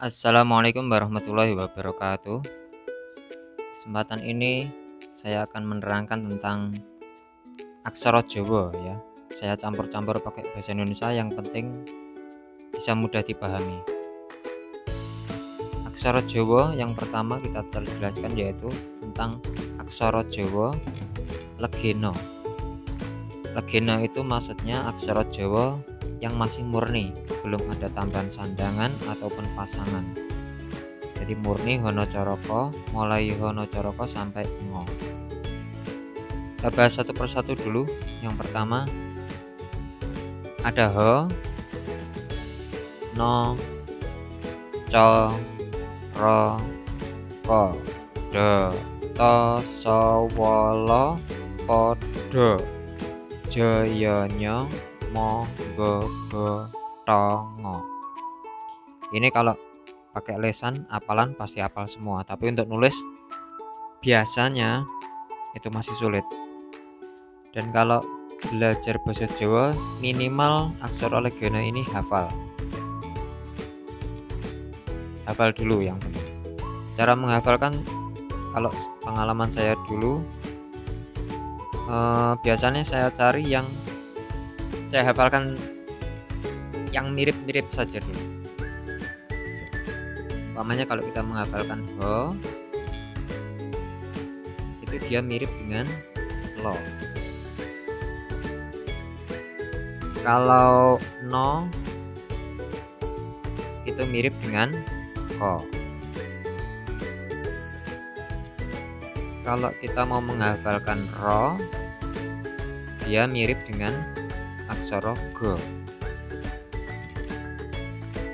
Assalamualaikum warahmatullahi wabarakatuh. Kesempatan ini saya akan menerangkan tentang aksara Jawa ya. Saya campur-campur pakai bahasa Indonesia, yang penting bisa mudah dipahami. Aksara Jawa yang pertama kita jelaskan yaitu tentang aksara Jawa legena. Legena itu maksudnya aksara Jawa yang masih murni, belum ada tambahan sandangan ataupun pasangan. Jadi murni Hanacaraka, mulai Hanacaraka sampai Ngo. Kita bahas satu persatu dulu. Yang pertama ada H, No, Co, Ro, Ko, Do, To, So, Wolo, Podo, Jayanya, Mo, Go, Bo, Tongo. Ini kalau pakai lesan hafalan pasti hafal semua, tapi untuk nulis biasanya itu masih sulit. Dan kalau belajar bahasa Jawa minimal aksara legena ini hafal dulu yang penting. Cara menghafalkan, kalau pengalaman saya dulu biasanya saya cari yang saya hafalkan yang mirip-mirip saja dulu. Umpamanya kalau kita menghafalkan Ho, itu dia mirip dengan Lo. Kalau No, itu mirip dengan Ko. Kalau kita mau menghafalkan Ro, dia mirip dengan aksara Go.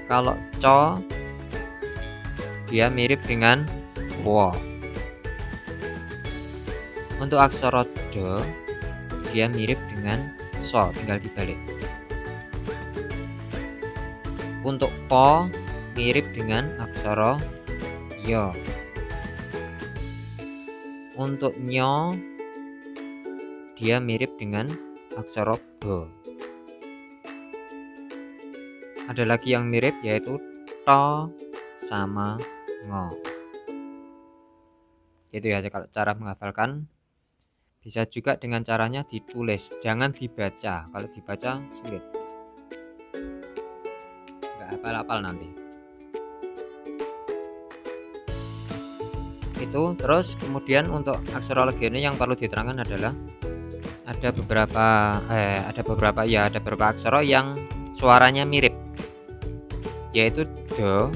Kalau Co, dia mirip dengan Wo. Untuk aksara Do, dia mirip dengan So, tinggal dibalik. Untuk Po, mirip dengan aksara Yo. Untuk Nyo, dia mirip dengan aksara Bo. Ada lagi yang mirip yaitu To sama Ngo. Itu ya kalau cara menghafalkan. Bisa juga dengan caranya ditulis, jangan dibaca. Kalau dibaca sulit, nggak hafal-hafal nanti. Itu terus kemudian untuk aksara legena yang perlu diterangkan adalah ada beberapa aksara yang suaranya mirip, yaitu Do.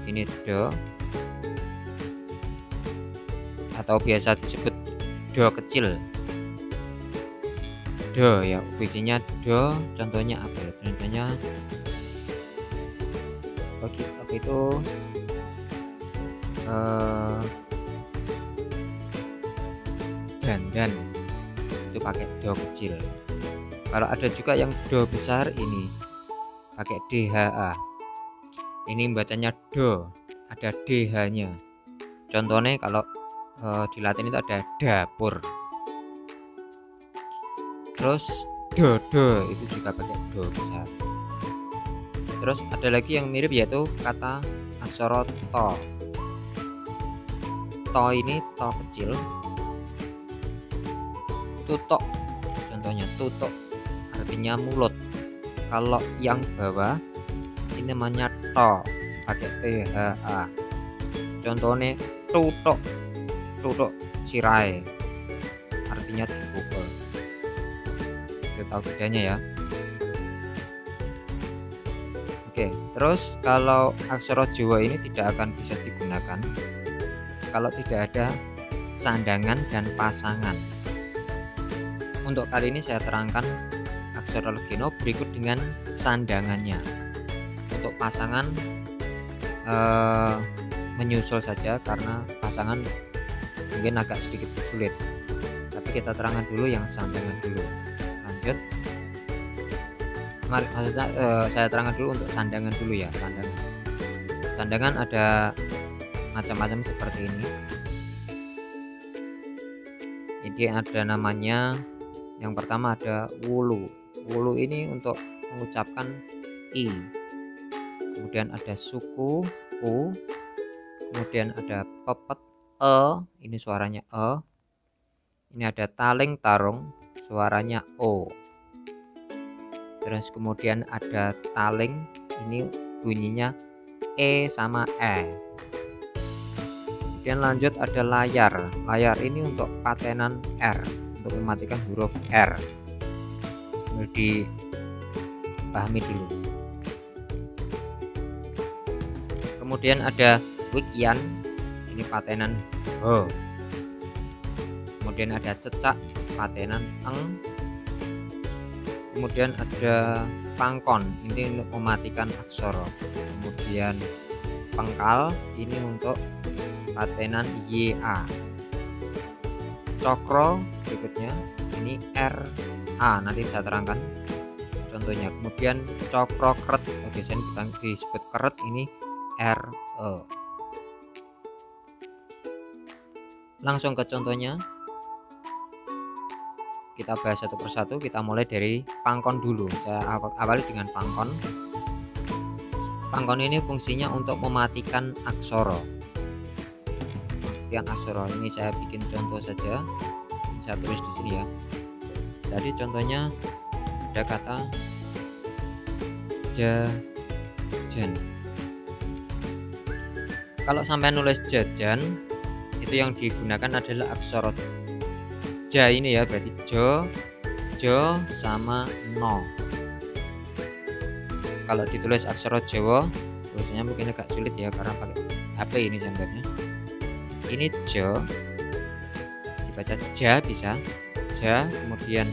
Ini Do, atau biasa disebut Do kecil. Do ya, bijinya Do. Contohnya apa ya? Contohnya apa itu? Dandan itu pakai Do kecil. Kalau ada juga yang Do besar, ini pakai DHA. Ini bacanya Do, ada DH-nya. Contohnya kalau di Latin itu ada dapur. Terus dodo itu juga pakai Do besar. Terus ada lagi yang mirip yaitu kata aksara To. To ini To kecil. Tutok, contohnya tutok artinya mulut. Kalau yang bawah ini namanya To, pakai THA. Contohnya tutok, tutok sirai, artinya dipukul. Kita tahu bedanya ya. Oke, terus kalau aksara Jawa ini tidak akan bisa digunakan kalau tidak ada sandangan dan pasangan. Untuk kali ini saya terangkan aksara legena berikut dengan sandangannya. Untuk pasangan menyusul saja, karena pasangan mungkin agak sedikit sulit, tapi kita terangkan dulu yang sandangan dulu. Lanjut, saya terangkan dulu untuk sandangan dulu ya. Sandangan ada macam-macam seperti ini. Ini ada namanya, yang pertama ada wulu. Wulu ini untuk mengucapkan i. kemudian ada suku U, kemudian ada pepet ini suaranya ini ada taling tarung, suaranya O. Terus kemudian ada taling, ini bunyinya E sama E. Kemudian lanjut ada layar. Layar ini untuk patenan R, untuk mematikan huruf R. Sambil dipahami dulu. Kemudian ada Wikyan, ini patenan H. Kemudian ada cecak, patenan Eng. Kemudian ada pangkon, ini untuk mematikan aksara. Kemudian pengkal, ini untuk patenan YA. Cokro berikutnya, ini RA, nanti saya terangkan contohnya. Kemudian cokro keret, biasanya disebut keret, ini RE. Langsung ke contohnya, kita bahas satu persatu. Kita mulai dari pangkon dulu. Saya awali dengan pangkon. Pangkon ini fungsinya untuk mematikan aksara. Mematikan aksara. Ini saya bikin contoh saja. Saya tulis di sini ya. Tadi contohnya ada kata jajan. Kalau sampai nulis jajan, itu yang digunakan adalah aksara ja ini ya, berarti jo sama no. Kalau ditulis aksara Jawa tulisannya mungkin agak sulit ya, karena pakai HP ini gambarnya. Ini jo, dibaca ja bisa, ja, kemudian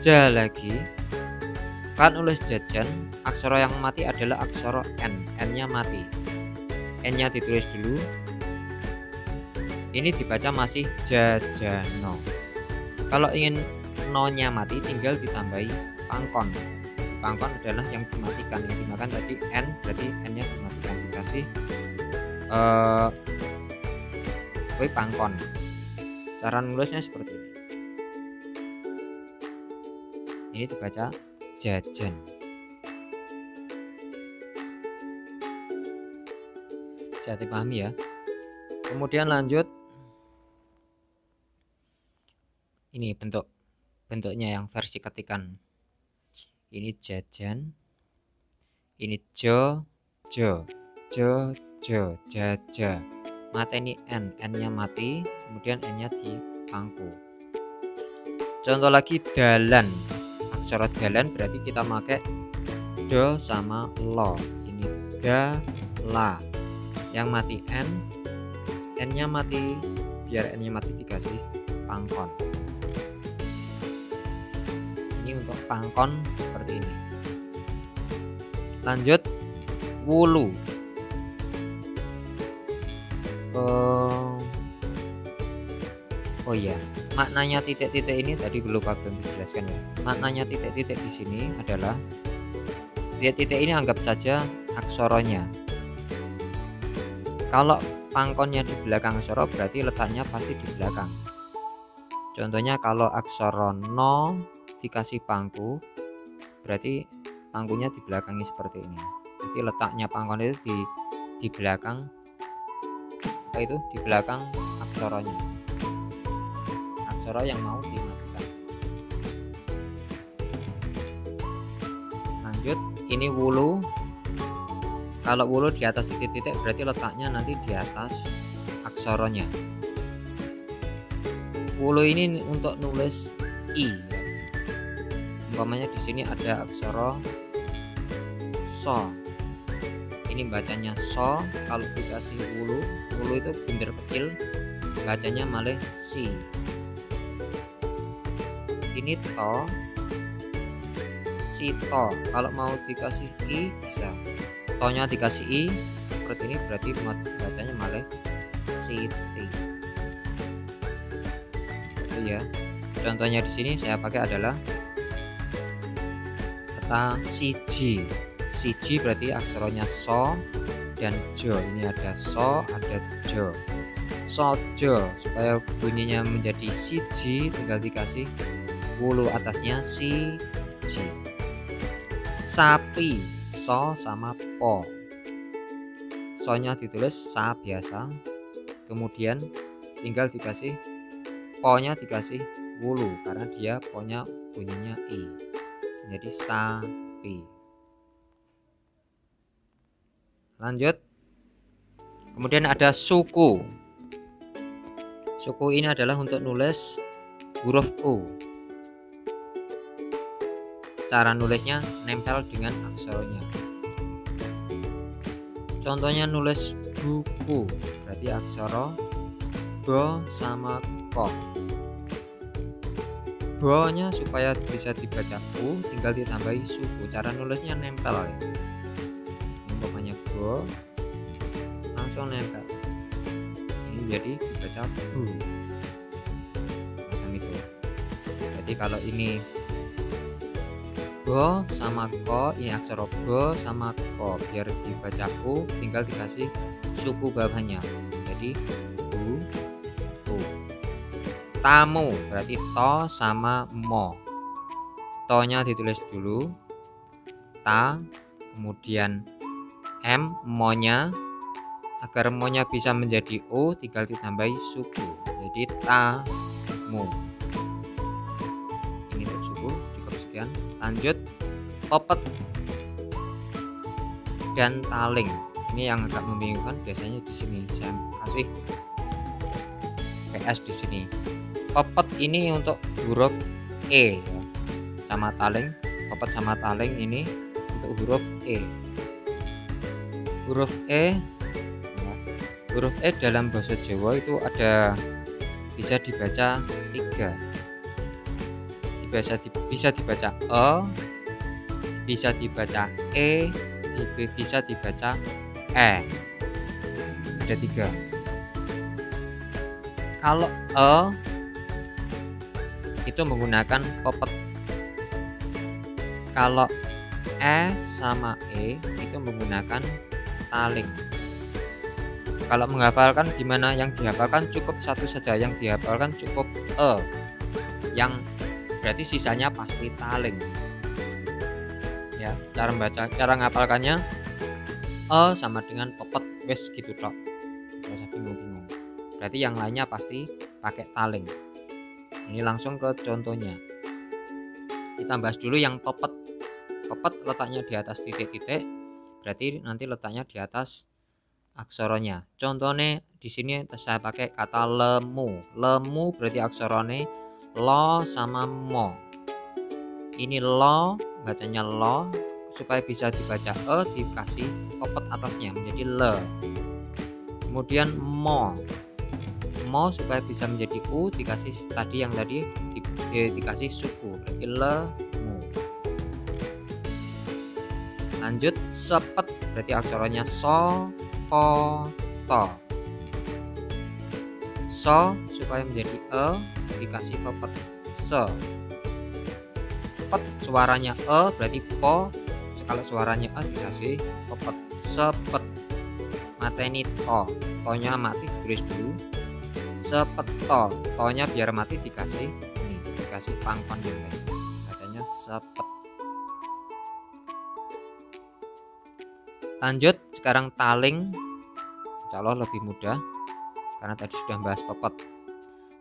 ja lagi. Kan nulis jajan, aksara yang mati adalah aksara N, N-nya mati. N-nya ditulis dulu. Ini dibaca masih jajano. Kalau ingin no-nya mati, tinggal ditambahi pangkon. Pangkon adalah yang dimatikan. Yang dimakan tadi N, berarti N-nya dimatikan, dikasih pangkon. Cara nulisnya seperti ini. Ini dibaca jajan. Bisa dipahami ya. Kemudian lanjut, ini bentuknya yang versi ketikan. Ini jajan, ini jo, jaja. Mateni N, N-nya mati, kemudian N-nya di pangku. Contoh lagi dalan. Aksara dalan berarti kita pakai do sama lo. Ini da, la. Yang mati N, N-nya mati, biar N-nya mati dikasih pangkon. Ini untuk pangkon seperti ini. Lanjut, wulu. Oh iya, maknanya titik-titik ini tadi belum dijelaskan ya. Maknanya titik-titik di sini adalah titik-titik ini anggap saja aksaranya. Kalau pangkonnya di belakang aksara berarti letaknya pasti di belakang. Contohnya kalau aksara no dikasih pangku, berarti pangkunya dibelakangi seperti ini. Jadi letaknya pangkon itu di belakang, apa itu? Di belakang aksaranya. Aksara yang mau dimatikan. Lanjut, ini wulu. Kalau wulu di atas titik-titik berarti letaknya nanti di atas aksaranya. Wulu ini untuk nulis i. Umpamanya di sini ada aksara so. Ini bacanya so. Kalau dikasih wulu, wulu itu bunder kecil, bacanya malah si. Ini to, si to. Kalau mau dikasih i bisa. To-nya dikasih i seperti ini, berarti bacanya malah siti. Itu ya. Contohnya di sini saya pakai adalah kata siji. Siji berarti aksaranya so dan jo. Ini ada so, ada jo. Sojo, supaya bunyinya menjadi siji tinggal dikasih wulu atasnya siji. Sapi, so sama po. So-nya ditulis sa biasa, kemudian tinggal dikasih po-nya dikasih wulu karena dia po-nya bunyinya i. Jadi sapi. Lanjut. Kemudian ada suku. Suku ini adalah untuk nulis huruf U. Cara nulisnya nempel dengan aksaranya. Contohnya nulis buku, berarti aksara bo sama ko. Bo-nya supaya bisa dibaca U tinggal ditambahi suku. Cara nulisnya nempel ya. Umpamanya bo langsung nempel. Ini jadi dibaca bu. Macam itu. Jadi kalau ini bo sama ko, ini aksara bo sama ko, biar dibaca u tinggal dikasih suku bawahnya, jadi u. Tamu berarti to sama mo. To-nya ditulis dulu ta, kemudian m, mo-nya. Agar mo-nya bisa menjadi u tinggal ditambahi suku, jadi tamu. Ini untuk suku. Cukup sekian. Lanjut, popet dan taling. Ini yang agak membingungkan, biasanya di sini saya kasih PS di sini. Popet ini untuk huruf E ya. Sama taling, popet sama taling ini untuk huruf E. Huruf E, ya. Huruf E dalam bahasa Jawa itu ada, bisa dibaca 3. Bisa dibaca E, bisa dibaca E, bisa dibaca E. Ada 3. Kalau E itu menggunakan popet. Kalau E sama E itu menggunakan taling. Kalau menghafalkan gimana? Yang dihafalkan cukup satu saja, yang dihafalkan cukup E. Yang berarti sisanya pasti taling. Ya, cara ngapalkannya E sama dengan popet, wes gitu tok. Enggak usah bingung-bingung. Berarti yang lainnya pasti pakai taling. Ini langsung ke contohnya. Kita bahas dulu yang popet. Popet letaknya di atas titik-titik, berarti nanti letaknya di atas aksaranya. Contohnya di sini saya pakai kata lemu. Lemu berarti aksaranya lo sama mo. Ini lo, bacanya lo, supaya bisa dibaca e dikasih popet atasnya menjadi le. Kemudian mo supaya bisa menjadi u dikasih dikasih suku, berarti lemu. Lanjut, sepet berarti aksaranya so, po, to. So supaya menjadi e dikasih popet se. Pet suaranya e berarti po, kalau suaranya e dikasih popet sepet. Mateni to, to-nya mati tulis dulu. Sepet to-nya biar mati dikasih ini, dikasih pangkon yang lain. Katanya sepet. Lanjut, sekarang taling. Insya Allah lebih mudah karena tadi sudah bahas popet.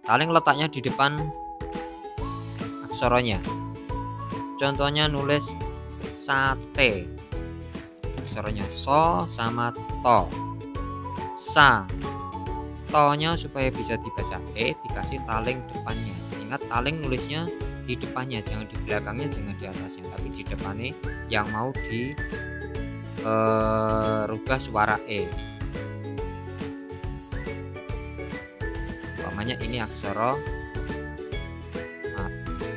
Taling letaknya di depan aksaranya. Contohnya nulis sate. Aksaranya so sama to. Sa. To-nya supaya bisa dibaca e dikasih taling depannya. Ingat, taling nulisnya di depannya, jangan di belakangnya, jangan di atasnya, tapi di depannya yang mau di rubah suara e. Umpamanya ini aksara,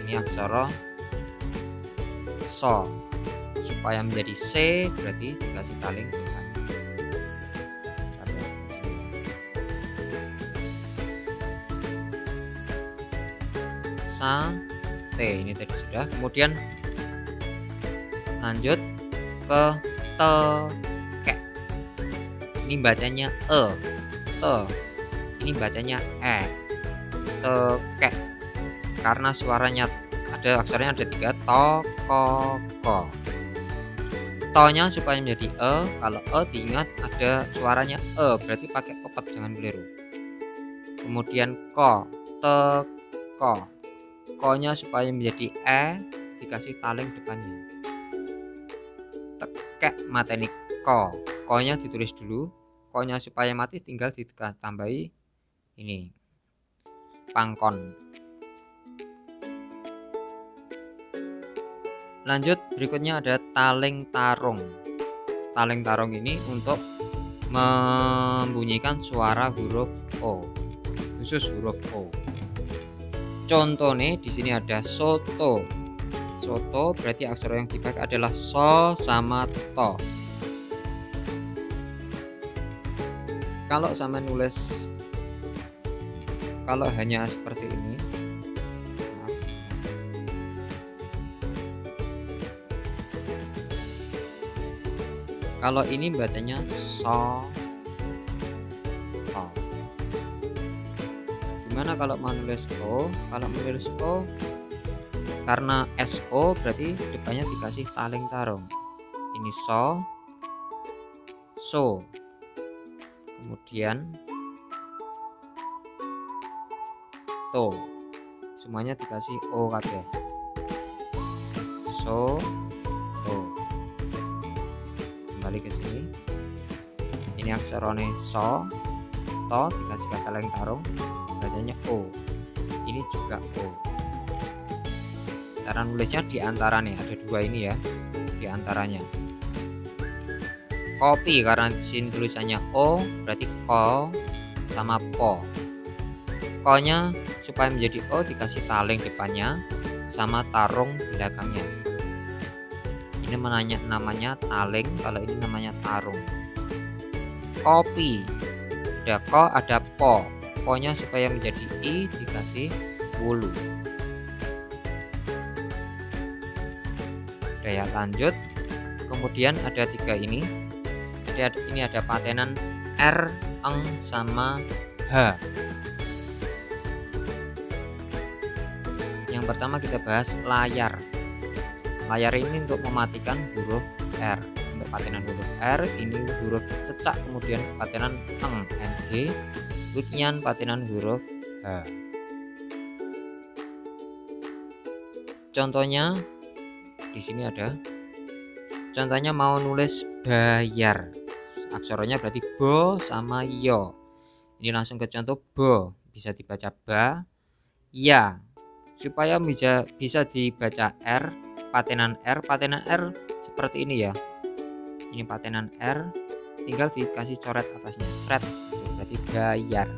ini aksara so, supaya menjadi c berarti dikasih taling depan. Sate ini tadi sudah. Kemudian lanjut ke tekek. Ini bacanya e, te. Ini bacanya e, tekek. Karena suaranya ada, aksaranya ada 3, to, ko, ko. tonya supaya menjadi e. Kalau e diingat ada suaranya e, berarti pakai kepet, jangan keliru. Kemudian ko, teko, ko-nya supaya menjadi e dikasih taling depannya. Tekek mateni ko, ko-nya ditulis dulu, ko-nya supaya mati tinggal ditambahi ini pangkon. Lanjut, berikutnya ada taling tarung. Taling tarung ini untuk membunyikan suara huruf O, khusus huruf O. Contohnya di sini ada soto. Soto berarti aksara yang dipakai adalah so sama to. Kalau sama nulis, kalau hanya seperti ini, kalau ini bacanya so, to. Gimana kalau menulis o? Kalau menulis o, karena so berarti depannya dikasih taling tarung. Ini so, so. Kemudian to. Semuanya dikasih o kabeh. So, to. Kembali ke sini. Ini aksarane so, to dikasih taling tarung, bacanya o. Ini juga o. Cara nulisnya diantaranya ada dua ini ya, diantaranya. Kopi karena di sini tulisannya o, berarti ko sama po. Ko-nya supaya menjadi o dikasih taling depannya sama tarung belakangnya. Ini namanya taling, kalau ini namanya tarung. Kopi, ada ko, ada po. Po-nya supaya menjadi i dikasih wulu. Ya, lanjut. Kemudian ada tiga ini. Ini ada patenan r, eng, sama h. Yang pertama kita bahas layar. Layar ini untuk mematikan huruf R. Untuk patenan huruf R ini huruf cecak, kemudian patenan eng, ng, wiknyan patenan huruf H. Contohnya di sini ada. Contohnya mau nulis bayar. Aksaranya berarti bo sama yo. Ini langsung ke contoh bo, bisa dibaca ba, ya. Supaya bisa dibaca R, patenan R seperti ini ya. Ini patenan R, tinggal dikasih coret atasnya, sret, berarti bayar.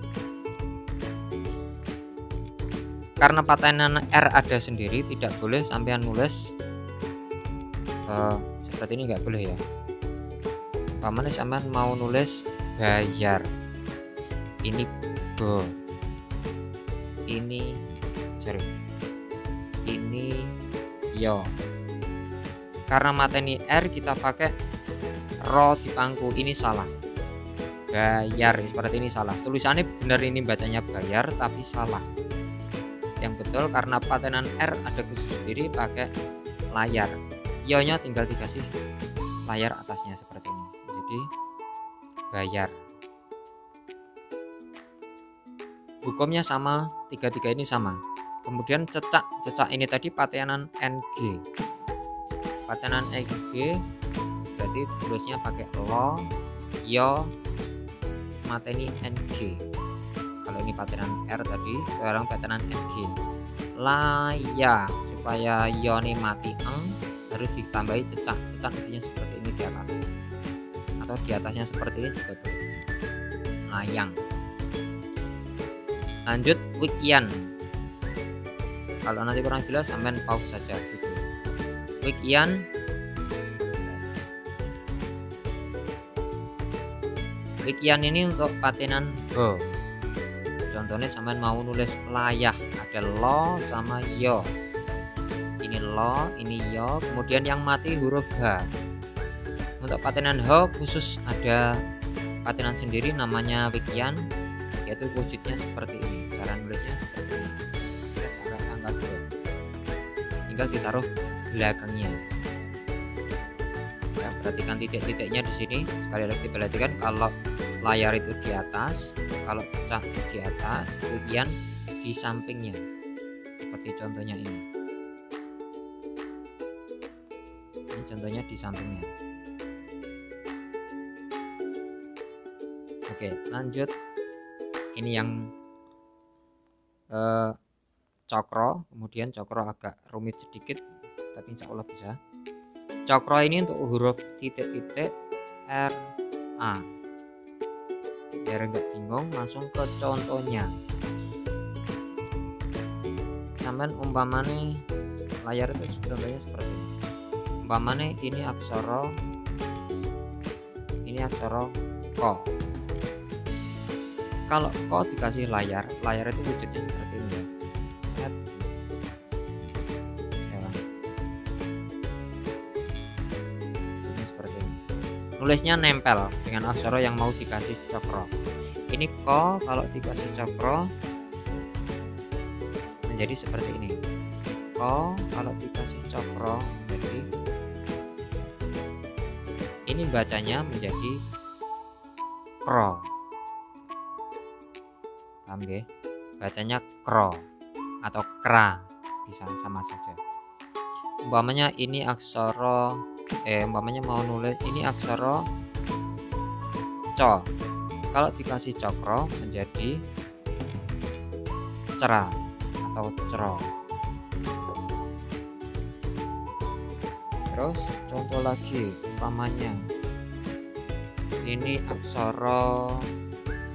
Karena patenan R ada sendiri, tidak boleh sampean nulis seperti ini, nggak boleh ya. Paman sampean mau nulis bayar, ini bo, ini yo. Karena mateni R kita pakai ro di pangku, ini salah. Bayar seperti ini salah. Tulisannya benar, ini bacanya bayar tapi salah. Yang betul karena patenan R ada khusus sendiri pakai layar. Yo-nya tinggal dikasih layar atasnya seperti ini. Jadi bayar. Hukumnya sama, tiga-tiga ini sama. Kemudian cecak ini tadi patenan ng. Patenan ng berarti tulisnya pakai lo, yo, mateni ng. Kalau ini patenan R tadi, sekarang patenan ng. Laya, supaya yo ini mati eng, harus ditambahi cecak. Cecak artinya seperti ini di atas, atau di atasnya seperti ini juga boleh. Layang. Lanjut wikyan. Kalau nanti kurang jelas sampean pause saja gitu. Wikyan. Wikyan ini untuk patenan ho. Contohnya sampean mau nulis layah, ada lo sama yo. Ini lo, ini yo, kemudian yang mati huruf H. Untuk patenan ho khusus ada patenan sendiri namanya wikyan, yaitu wujudnya seperti ini. Cara nulisnya seperti ini. Tinggal ditaruh belakangnya ya, perhatikan titik-titiknya di sini. Sekali lagi perhatikan, kalau layar itu di atas, kalau pecah di atas, kemudian di sampingnya, seperti contohnya ini. Ini contohnya di sampingnya. Oke, lanjut. Ini yang cokro, kemudian cokro agak rumit sedikit, tapi insya Allah bisa. Cokro ini untuk huruf titik-titik RA. Biar nggak bingung, langsung ke contohnya. Sampai umpamane layar itu contohnya seperti ini. Umpamane ini aksara ko. Kalau ko dikasih layar itu wujudnya seperti ini ya. Set. Ini seperti ini. Nulisnya nempel dengan aksara yang mau dikasih cokro. Ini ko, kalau dikasih cokro menjadi seperti ini. Ko kalau dikasih cokro menjadi ini, bacanya menjadi kro. Paham ya? Bacanya kro atau kra, bisa sama saja. Umpamanya ini aksara umpamanya mau nulis ini aksara co, kalau dikasih cokro menjadi cera atau cero. Terus contoh lagi, umpamanya ini aksara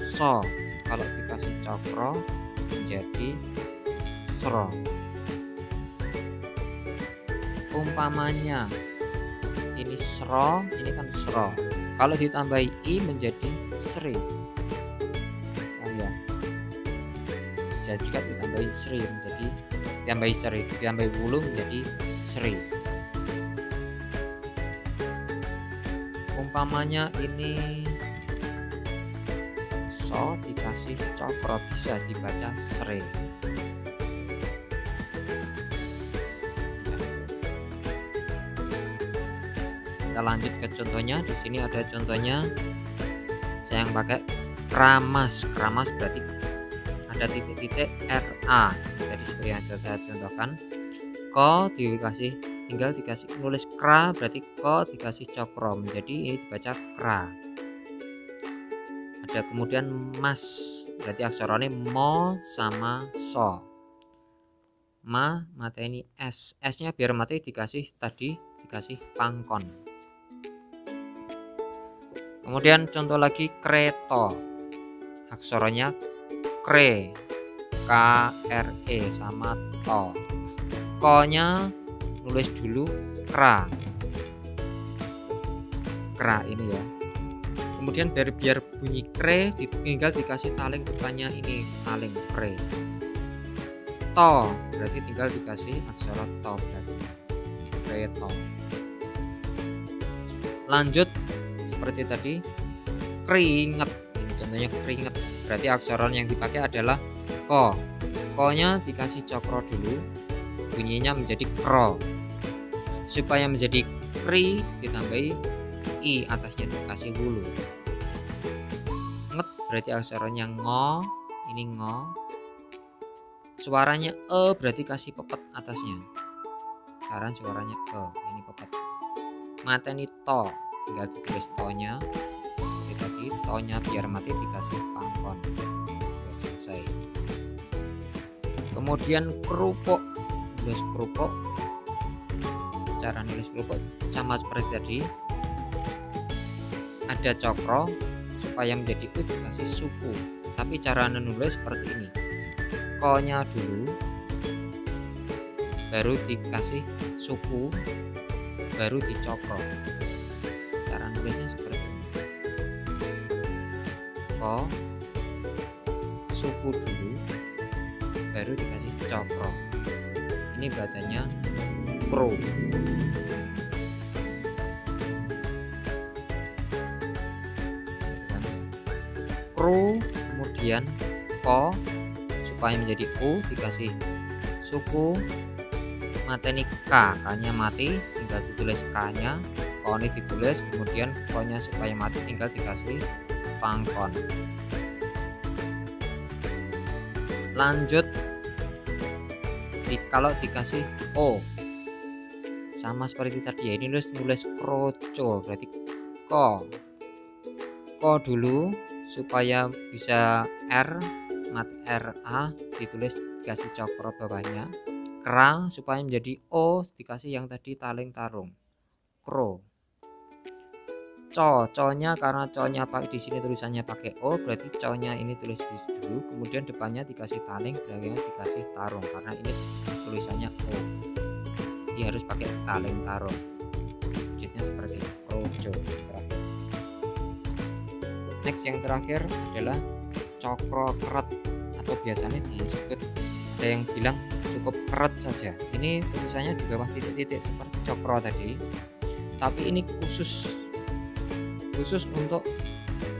so, kalau dikasih cokro menjadi sro. Umpamanya ini sro, ini kan sro, kalau ditambahi i menjadi sri. Ya, bisa juga ditambahi sri menjadi ditambahi wulu menjadi sri. Umpamanya ini so dikasih cokro bisa dibaca sre. Kita lanjut ke contohnya. Di sini ada contohnya, saya yang pakai kramas. Kramas berarti ada titik-titik RA. Jadi seperti yang saya contohkan, ko tinggal dikasih nulis kra, berarti ko dikasih cokro menjadi ini dibaca kra. Ada kemudian mas, berarti aksaranya mo sama so. Mate ini s, s-nya biar mati dikasih pangkon. Kemudian contoh lagi kreto, aksaranya kre, KRE sama to. Ko-nya nulis dulu kra ini ya. Kemudian biar bunyi kre tinggal dikasih taling depannya, ini taling kre. To berarti tinggal dikasih aksara to, berarti kreto. Lanjut seperti tadi, keringet. Ini contohnya keringet, berarti aksara yang dipakai adalah ko. Ko-nya dikasih cokro dulu, bunyinya menjadi kro. Supaya menjadi kri ditambahi i, atasnya dikasih hulu. Nget berarti aksaranya ngo, ini ngo. Suaranya berarti kasih pepet atasnya. Sekarang suaranya ini pepet. Mate ini to, tinggal ditulis to-nya. Seperti tadi, to-nya biar mati dikasih pangkon. Selesai. Kemudian kerupuk, nulis kerupuk. Cara nulis kerupuk sama seperti tadi, ada cokro, supaya menjadi u dikasih suku, tapi cara menulis seperti ini, ko-nya dulu baru dikasih suku, baru dicokro. Cara nulisnya seperti ini, ko suku dulu baru dikasih cokro. Ini bacanya pro. Kru, kemudian ko, supaya menjadi u dikasih suku. Mateni k, k-nya mati, tinggal ditulis k-nya, O ini ditulis, kemudian ko-nya supaya mati tinggal dikasih pangkon. Lanjut kalau dikasih O sama seperti tadi ya, ini nulis kroco, berarti ko dulu supaya bisa R mati RA ditulis dikasih cokro bawahnya, kera supaya menjadi O dikasih yang tadi taling tarung kro. Co-nya karena co-nya di sini tulisannya pakai O, berarti co-nya ini tulis dulu, kemudian depannya dikasih taling, belakangnya dikasih tarung karena ini tulisannya O. Ini harus pakai taling tarung. Wujudnya seperti kroco. Next yang terakhir adalah cokro keret, atau biasanya disebut, ada yang bilang cukup keret saja. Ini tulisannya di bawah titik-titik seperti cokro tadi, tapi ini khusus untuk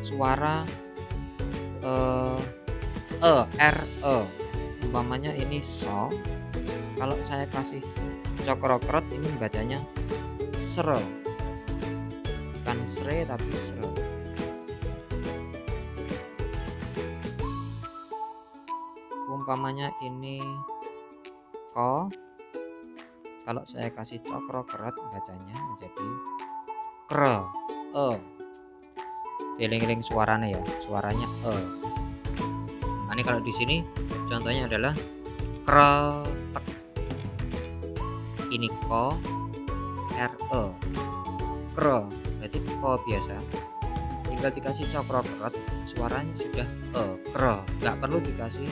suara R E. Umpamanya ini so, kalau saya kasih cokro keret ini bacanya sre, bukan sre tapi sre. Umpamanya ini ko, kalau saya kasih cokro keret bacanya menjadi kre e. Eling-eling suaranya ya, suaranya e. Makanya kalau di sini contohnya adalah kretek, ini ko r e, kre, berarti ko biasa, tinggal dikasih cokro keret suaranya sudah e, kre, nggak perlu dikasih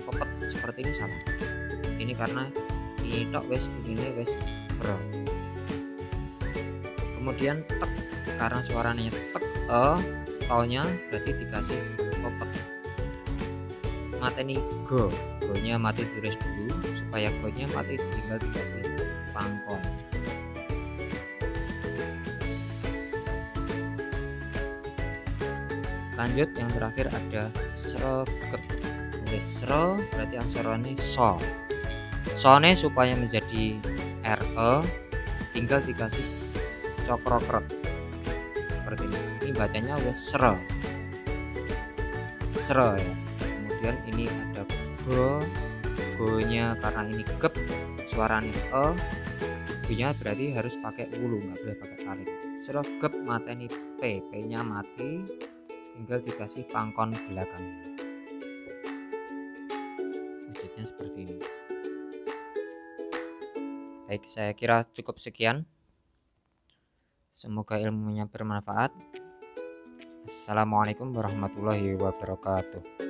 popet seperti ini, salah. Ini karena ini tok wes, ini wes kre. Kemudian tek, karena suaranya tek ko-nya berarti dikasih popet. Mateni go-nya mati tulis dulu, supaya go-nya mati tinggal dikasih pangkon. Lanjut yang terakhir ada sregep. Tulis sre berarti aksarane so. So-ne supaya menjadi RE tinggal dikasih cokro keret seperti ini. Ini bacanya wes sre ya. Kemudian ini ada go-nya karena ini gep suaranya g-nya berarti harus pakai wulu, nggak boleh pakai taling. Sregep mateni p-nya mati tinggal dikasih pangkon belakang. Wujudnya seperti ini. Baik, saya kira cukup sekian. Semoga ilmunya bermanfaat. Assalamualaikum warahmatullahi wabarakatuh.